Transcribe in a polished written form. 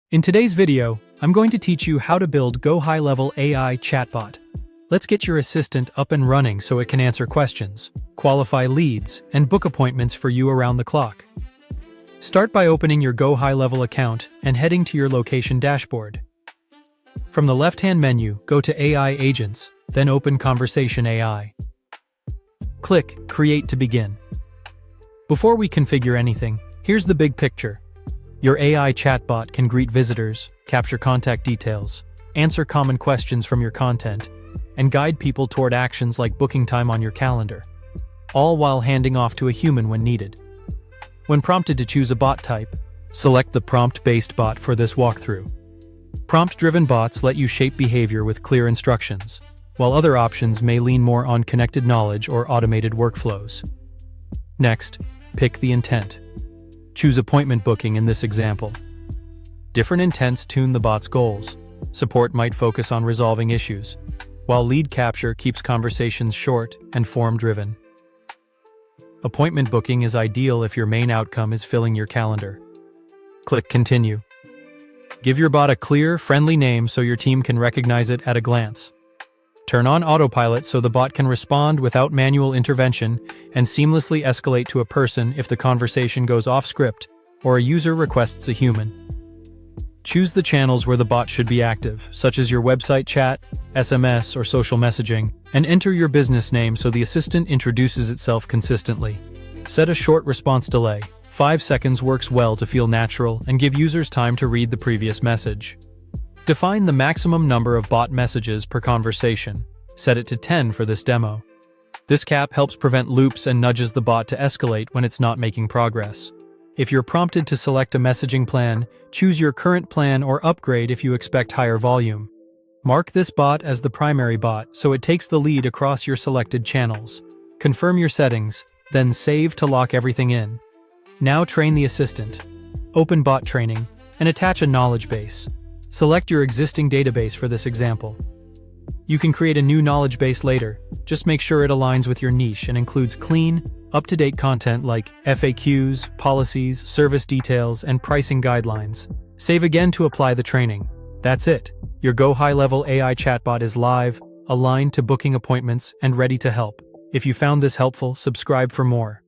In today's video, I'm going to teach you how to build GoHighLevel AI Chatbot. Let's get your assistant up and running so it can answer questions, qualify leads, and book appointments for you around the clock. Start by opening your GoHighLevel account and heading to your location dashboard. From the left-hand menu, go to AI Agents, then open Conversation AI. Click Create to begin. Before we configure anything, here's the big picture. Your AI chatbot can greet visitors, capture contact details, answer common questions from your content, and guide people toward actions like booking time on your calendar, all while handing off to a human when needed. When prompted to choose a bot type, select the prompt-based bot for this walkthrough. Prompt-driven bots let you shape behavior with clear instructions, while other options may lean more on connected knowledge or automated workflows. Next, pick the intent. Choose appointment booking in this example. Different intents tune the bot's goals. Support might focus on resolving issues, while lead capture keeps conversations short and form-driven. Appointment booking is ideal if your main outcome is filling your calendar. Click Continue. Give your bot a clear, friendly name so your team can recognize it at a glance. Turn on autopilot so the bot can respond without manual intervention and seamlessly escalate to a person if the conversation goes off script or a user requests a human. Choose the channels where the bot should be active, such as your website chat, SMS, or social messaging, and enter your business name so the assistant introduces itself consistently. Set a short response delay. 5 seconds works well to feel natural and give users time to read the previous message. Define the maximum number of bot messages per conversation. Set it to 10 for this demo. This cap helps prevent loops and nudges the bot to escalate when it's not making progress. If you're prompted to select a messaging plan, choose your current plan or upgrade if you expect higher volume. Mark this bot as the primary bot so it takes the lead across your selected channels. Confirm your settings, then save to lock everything in. Now train the assistant. Open bot training and attach a knowledge base. Select your existing database for this example. You can create a new knowledge base later. Just make sure it aligns with your niche and includes clean, up-to-date content like FAQs, policies, service details, and pricing guidelines. Save again to apply the training. That's it. Your GoHighLevel AI chatbot is live, aligned to booking appointments, and ready to help. If you found this helpful, subscribe for more.